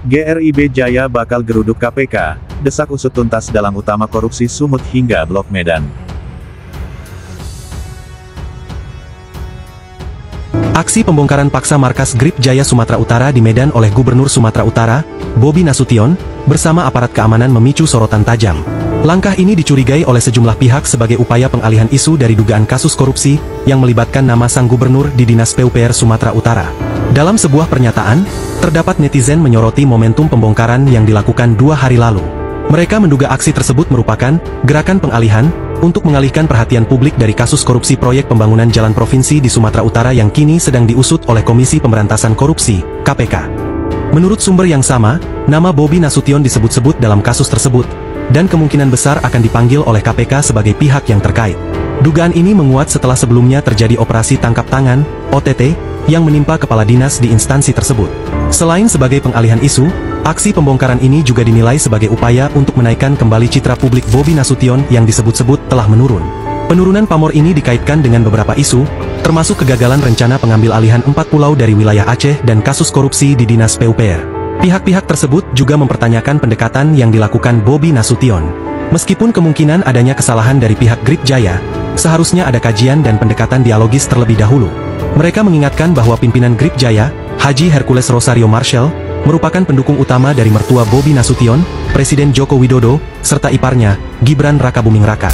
GRIB Jaya bakal geruduk KPK, desak usut tuntas dalang utama korupsi Sumut hingga Blok Medan. Aksi pembongkaran paksa markas GRIB Jaya Sumatera Utara di Medan oleh Gubernur Sumatera Utara, Bobi Nasution, bersama aparat keamanan memicu sorotan tajam. Langkah ini dicurigai oleh sejumlah pihak sebagai upaya pengalihan isu dari dugaan kasus korupsi yang melibatkan nama sang gubernur di Dinas PUPR Sumatera Utara. Dalam sebuah pernyataan, terdapat netizen menyoroti momentum pembongkaran yang dilakukan 2 hari lalu. Mereka menduga aksi tersebut merupakan gerakan pengalihan untuk mengalihkan perhatian publik dari kasus korupsi proyek pembangunan jalan provinsi di Sumatera Utara yang kini sedang diusut oleh Komisi Pemberantasan Korupsi, KPK. Menurut sumber yang sama, nama Bobi Nasution disebut-sebut dalam kasus tersebut, dan kemungkinan besar akan dipanggil oleh KPK sebagai pihak yang terkait. Dugaan ini menguat setelah sebelumnya terjadi operasi tangkap tangan, OTT, yang menimpa kepala dinas di instansi tersebut. Selain sebagai pengalihan isu, aksi pembongkaran ini juga dinilai sebagai upaya untuk menaikkan kembali citra publik Bobi Nasution yang disebut-sebut telah menurun. Penurunan pamor ini dikaitkan dengan beberapa isu, termasuk kegagalan rencana pengambil alihan 4 pulau dari wilayah Aceh dan kasus korupsi di Dinas PUPR. Pihak-pihak tersebut juga mempertanyakan pendekatan yang dilakukan Bobi Nasution. Meskipun kemungkinan adanya kesalahan dari pihak GRIB Jaya, seharusnya ada kajian dan pendekatan dialogis terlebih dahulu. Mereka mengingatkan bahwa pimpinan GRIB Jaya, Haji Hercules Rosario Marshall, merupakan pendukung utama dari mertua Bobi Nasution, Presiden Joko Widodo, serta iparnya, Gibran Rakabuming Raka.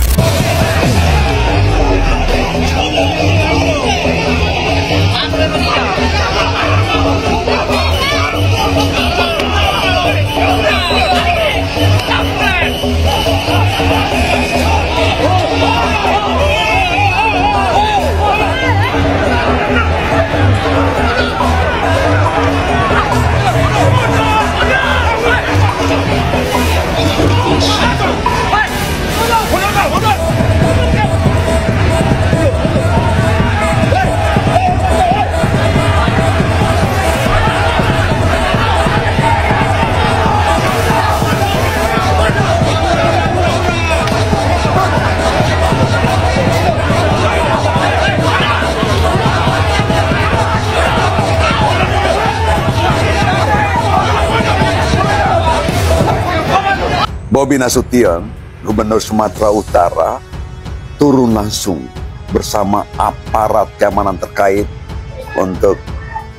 Bobi Nasution, Gubernur Sumatera Utara, turun langsung bersama aparat keamanan terkait untuk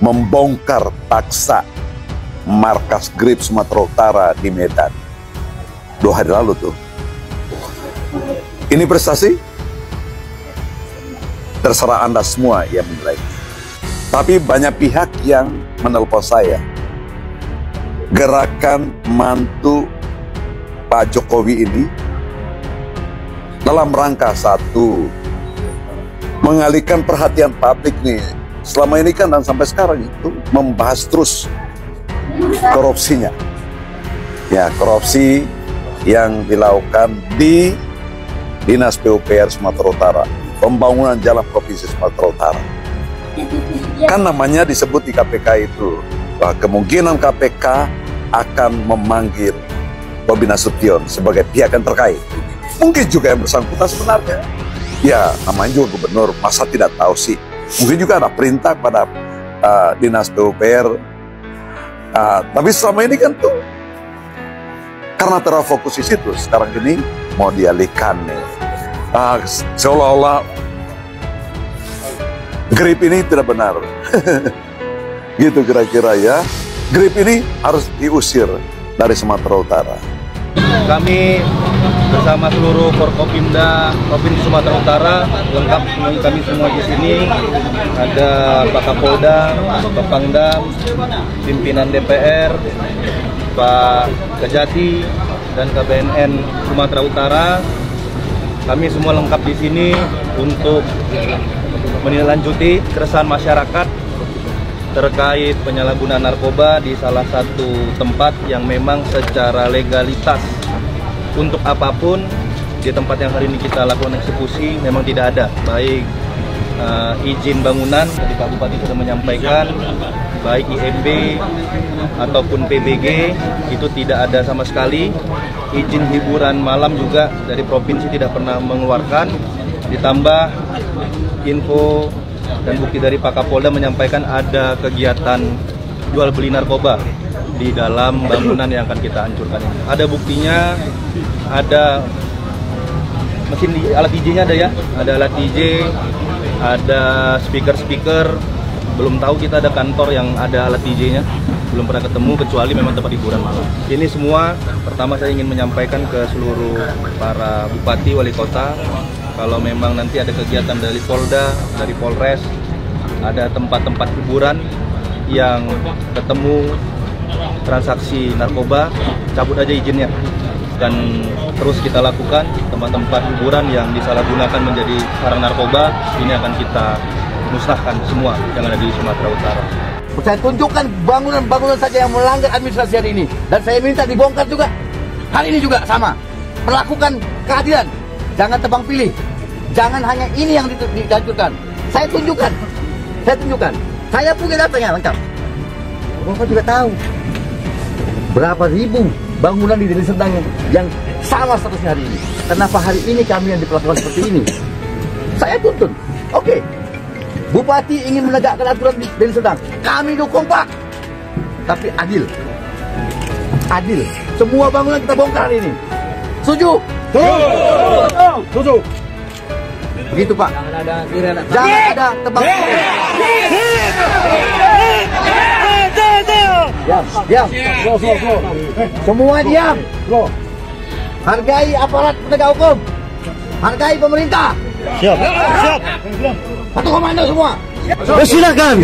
membongkar paksa markas GRIB Sumatera Utara di Medan. 2 hari lalu tuh. Ini prestasi? Terserah Anda semua yang menilai. Tapi banyak pihak yang menelpon saya. Gerakan mantu Pak Jokowi ini dalam rangka satu, mengalihkan perhatian publik nih. Selama ini kan dan sampai sekarang itu membahas terus korupsinya. Ya, korupsi yang dilakukan di Dinas PUPR Sumatera Utara, pembangunan jalan provinsi Sumatera Utara. Kan namanya disebut di KPK itu, bahwa kemungkinan KPK akan memanggil Bobi Nasution sebagai pihak yang terkait. Mungkin juga yang bersangkutan sebenarnya, ya namanya juga gubernur, masa tidak tahu sih. Mungkin juga ada perintah pada Dinas PUPR. Tapi selama ini kan tuh, karena terlalu fokus di situ, sekarang ini mau dialihkan nih. Seolah-olah GRIB ini tidak benar. Gitu kira-kira ya. GRIB ini harus diusir dari Sumatera Utara. Kami bersama seluruh Forkopimda Provinsi Sumatera Utara lengkap kami semua di sini. Ada Pak Kapolda, Pak Pangdam, pimpinan DPR, Pak Kejati, dan KBNN Sumatera Utara. Kami semua lengkap di sini untuk menindaklanjuti keresahan masyarakat terkait penyalahgunaan narkoba di salah satu tempat yang memang secara legalitas untuk apapun di tempat yang hari ini kita lakukan eksekusi memang tidak ada, baik izin bangunan, tadi Pak Bupati sudah menyampaikan, baik IMB ataupun PBG itu tidak ada sama sekali. Izin hiburan malam juga dari provinsi tidak pernah mengeluarkan, ditambah info dan bukti dari Pak Kapolda menyampaikan ada kegiatan jual beli narkoba di dalam bangunan yang akan kita hancurkan ini. Ada buktinya, ada mesin alat DJ-nya ada ya, ada alat DJ, ada speaker. Belum tahu kita ada kantor yang ada alat DJ-nya, belum pernah ketemu kecuali memang tempat hiburan malam. Ini semua pertama saya ingin menyampaikan ke seluruh para bupati, wali kota, kalau memang nanti ada kegiatan dari Polda, dari Polres, ada tempat-tempat hiburan yang ketemu transaksi narkoba, cabut aja izinnya. Dan terus kita lakukan tempat-tempat hiburan yang disalahgunakan menjadi sarang narkoba, ini akan kita musnahkan semua yang ada di Sumatera Utara. Saya tunjukkan bangunan-bangunan saja yang melanggar administrasi hari ini, dan saya minta dibongkar juga. Hal ini juga sama, melakukan keadilan, jangan tebang pilih, jangan hanya ini yang dihancurkan. Saya tunjukkan, saya punya datanya lengkap. Bapak juga tahu berapa ribu bangunan di Deli Serdang yang sama statusnya hari ini. Kenapa hari ini kami yang diperlakukan seperti ini? Saya tuntun, oke. Bupati ingin menegakkan aturan di Deli Serdang, kami dukung Pak. Tapi adil. Semua bangunan kita bongkar hari ini. Setuju? Setuju. Begitu Pak. Jangan ada tebang pilih. Diam. Semua diam. Hargai aparat penegak hukum. Hargai pemerintah. Siap. Satu komando semua. Silakan.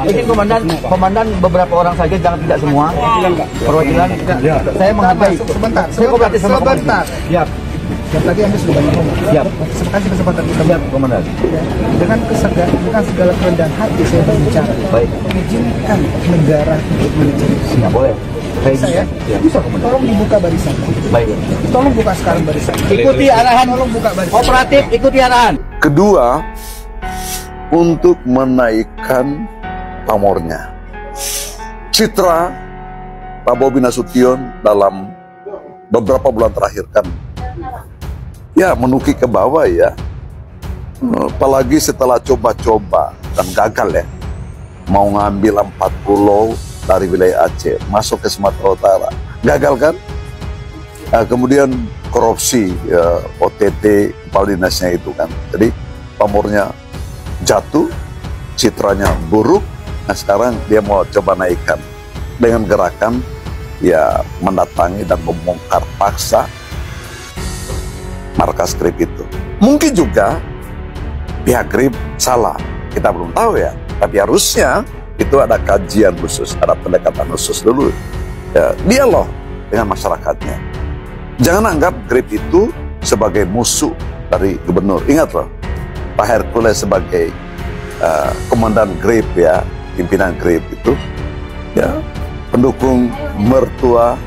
Izin komandan beberapa orang saja, jangan tidak semua. Perwakilan saya menghargai. Sebentar. Saya kooperatif sama komandan. Siap. Tadi Anda sudah banyak ngomong. Siap. Kasih kesempatan kita. Siap, komandan. Dengan segala kerendahan hati saya berbicara. Baik. Izinkan negara untuk mencari. Tidak boleh. Saya bisa, tolong dibuka barisan. Baik. Tolong buka sekarang barisan. Ikuti arahan. Tolong buka barisan. Kooperatif, ikuti arahan. Kedua, untuk menaikkan pamornya. Citra Pak Bobi Nasution dalam beberapa bulan terakhir kan ya menukik ke bawah ya. Apalagi setelah coba-coba dan gagal ya. Mau ngambil 4 pulau dari wilayah Aceh masuk ke Sumatera Utara, gagal kan? Kemudian korupsi ya, OTT kepala dinasnya itu kan, jadi pamornya jatuh, citranya buruk. Nah sekarang dia mau coba naikkan dengan gerakan ya mendatangi dan membongkar paksa markas GRIP itu. Mungkin juga pihak GRIP salah, kita belum tahu ya, tapi harusnya itu ada kajian khusus, ada pendekatan khusus dulu. Ya, dialog dengan masyarakatnya. Jangan anggap GRIP itu sebagai musuh dari gubernur. Ingat loh, Pak Hercules sebagai komandan GRIP ya, pimpinan GRIP itu, ya pendukung mertua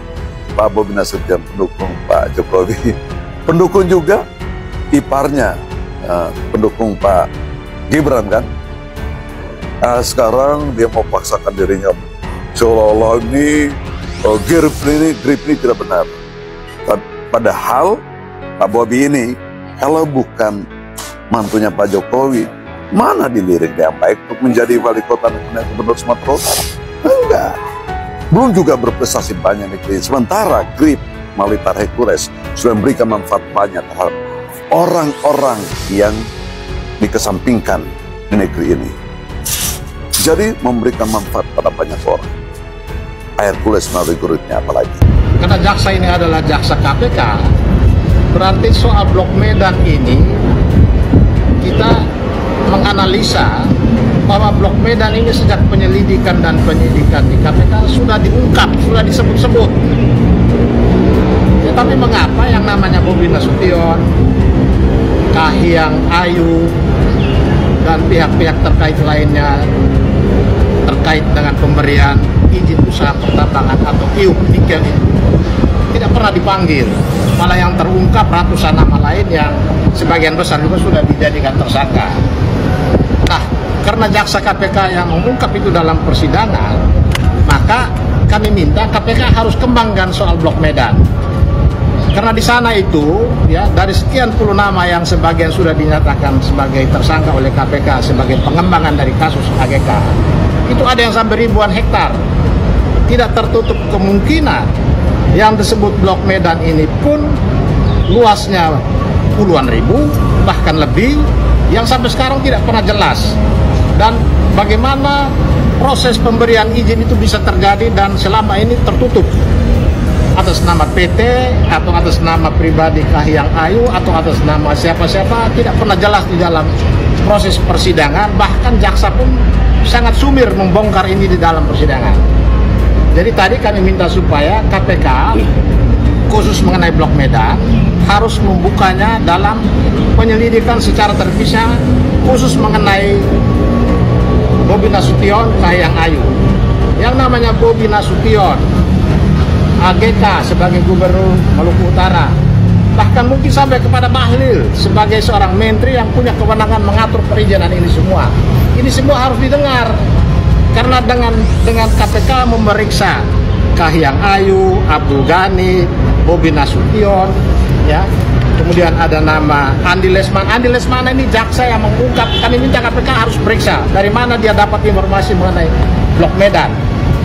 Pak Bobi Nasution, pendukung Pak Jokowi, pendukung juga iparnya, pendukung Pak Gibran kan. Sekarang dia mau paksakan dirinya seolah-olah ini GRIP ini tidak benar. Padahal Pak Bobi ini kalau bukan mantunya Pak Jokowi, mana dilirik yang baik untuk menjadi wali kota dan gubernur Sumatera Utara? Enggak. Belum juga berprestasi banyak negeri. Sementara GRIP melalui Pak Hercules sudah memberikan manfaat banyak terhadap orang-orang yang dikesampingkan di negeri ini. Jadi memberikan manfaat pada banyak orang. Hercules melalui GRIP-nya apalagi. Karena jaksa ini adalah jaksa KPK, berarti soal Blok Medan ini kita menganalisa bahwa Blok Medan ini sejak penyelidikan dan penyidikan di KPK sudah diungkap, sudah disebut-sebut. Tetapi mengapa yang namanya Bobi Nasution, Kahiyang Ayu, dan pihak-pihak terkait lainnya terkait dengan pemberian izin usaha pertambangan atau IUP nikel itu tidak pernah dipanggil, malah yang terungkap ratusan nama lain yang sebagian besar juga sudah dijadikan tersangka. Nah, karena jaksa KPK yang mengungkap itu dalam persidangan, maka kami minta KPK harus kembangkan soal Blok Medan. Karena di sana itu, ya, dari sekian puluh nama yang sebagian sudah dinyatakan sebagai tersangka oleh KPK sebagai pengembangan dari kasus AGK, itu ada yang sampai ribuan hektar. Tidak tertutup kemungkinan yang disebut Blok Medan ini pun luasnya puluhan ribu, bahkan lebih, yang sampai sekarang tidak pernah jelas. Dan bagaimana proses pemberian izin itu bisa terjadi dan selama ini tertutup atas nama PT atau atas nama pribadi Kahiyang Ayu atau atas nama siapa-siapa, tidak pernah jelas di dalam proses persidangan. Bahkan jaksa pun sangat sumir membongkar ini di dalam persidangan. Jadi tadi kami minta supaya KPK khusus mengenai Blok Medan harus membukanya dalam penyelidikan secara terpisah, khusus mengenai Bobi Nasution, Kahiyang Ayu. Yang namanya Bobi Nasution, AGK sebagai Gubernur Maluku Utara, bahkan mungkin sampai kepada Bahlil sebagai seorang menteri yang punya kewenangan mengatur perizinan ini semua. Ini semua harus didengar, karena dengan KPK memeriksa Kahiyang Ayu, Abdul Ghani, Bobi Nasution, ya, kemudian ada nama Andi Lesman. Andi Lesman ini jaksa yang mengungkap. Kami minta KPK harus periksa dari mana dia dapat informasi mengenai Blok Medan.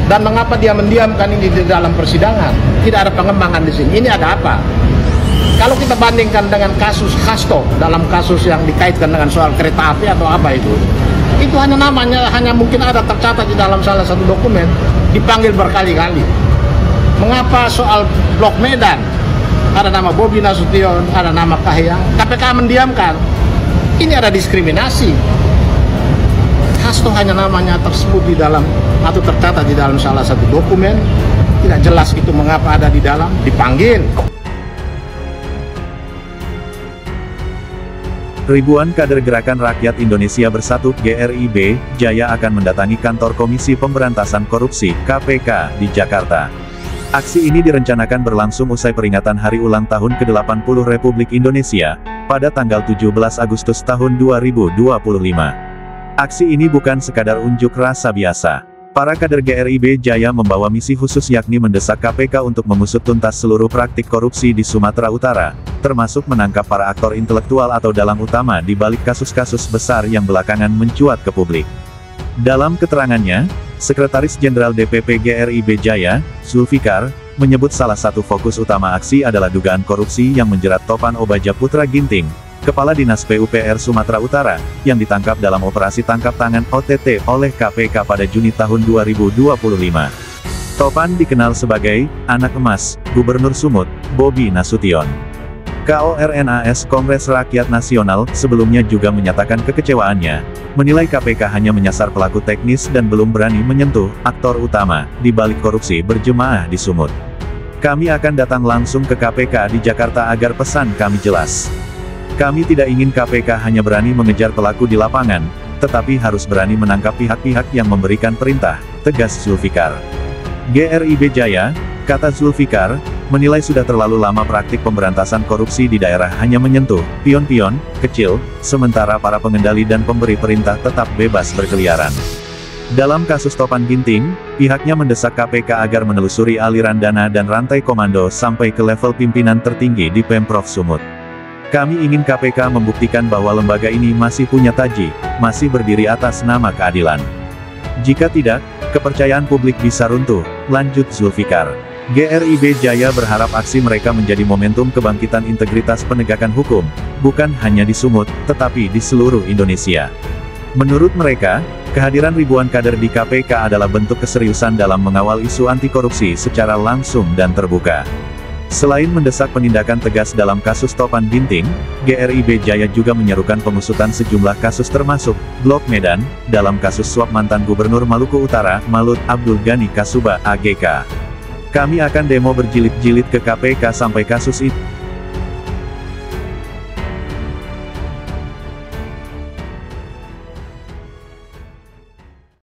Dan mengapa dia mendiamkan ini di dalam persidangan? Tidak ada pengembangan di sini. Ini ada apa? Kalau kita bandingkan dengan kasus Hasto, dalam kasus yang dikaitkan dengan soal kereta api atau apa itu hanya namanya, hanya mungkin ada tercatat di dalam salah satu dokumen, dipanggil berkali-kali. Mengapa soal Blok Medan ada nama Bobi Nasution, ada nama Kahiyang, KPK mendiamkan? Ini ada diskriminasi. Hasto hanya namanya tersebut di dalam atau tercatat di dalam salah satu dokumen, tidak jelas itu mengapa ada di dalam, dipanggil. Ribuan kader Gerakan Rakyat Indonesia Bersatu (GRIB) Jaya akan mendatangi kantor Komisi Pemberantasan Korupsi (KPK) di Jakarta. Aksi ini direncanakan berlangsung usai peringatan Hari Ulang Tahun ke-80 Republik Indonesia pada tanggal 17 Agustus tahun 2025. Aksi ini bukan sekadar unjuk rasa biasa. Para kader GRIB Jaya membawa misi khusus, yakni mendesak KPK untuk mengusut tuntas seluruh praktik korupsi di Sumatera Utara, termasuk menangkap para aktor intelektual atau dalang utama di balik kasus-kasus besar yang belakangan mencuat ke publik. Dalam keterangannya, Sekretaris Jenderal DPP GRIB Jaya, Zulfikar, menyebut salah satu fokus utama aksi adalah dugaan korupsi yang menjerat Topan Obaja Putra Ginting, Kepala Dinas PUPR Sumatera Utara, yang ditangkap dalam operasi tangkap tangan OTT oleh KPK pada Juni tahun 2025. Topan dikenal sebagai anak emas Gubernur Sumut, Bobi Nasution. KORNAS Kongres Rakyat Nasional sebelumnya juga menyatakan kekecewaannya, menilai KPK hanya menyasar pelaku teknis dan belum berani menyentuh aktor utama di balik korupsi berjemaah di Sumut. Kami akan datang langsung ke KPK di Jakarta agar pesan kami jelas. Kami tidak ingin KPK hanya berani mengejar pelaku di lapangan, tetapi harus berani menangkap pihak-pihak yang memberikan perintah, tegas Zulfikar. GRIB Jaya, kata Zulfikar, menilai sudah terlalu lama praktik pemberantasan korupsi di daerah hanya menyentuh pion-pion kecil, sementara para pengendali dan pemberi perintah tetap bebas berkeliaran. Dalam kasus Topan Ginting, pihaknya mendesak KPK agar menelusuri aliran dana dan rantai komando sampai ke level pimpinan tertinggi di Pemprov Sumut. Kami ingin KPK membuktikan bahwa lembaga ini masih punya taji, masih berdiri atas nama keadilan. Jika tidak, kepercayaan publik bisa runtuh, lanjut Zulfikar. GRIB Jaya berharap aksi mereka menjadi momentum kebangkitan integritas penegakan hukum, bukan hanya di Sumut, tetapi di seluruh Indonesia. Menurut mereka, kehadiran ribuan kader di KPK adalah bentuk keseriusan dalam mengawal isu anti korupsi secara langsung dan terbuka. Selain mendesak penindakan tegas dalam kasus Topan Ginting, GRIB Jaya juga menyerukan pengusutan sejumlah kasus termasuk Blok Medan, dalam kasus suap mantan Gubernur Maluku Utara, Malut Abdul Ghani Kasuba, AGK. Kami akan demo berjilid-jilid ke KPK sampai kasus itu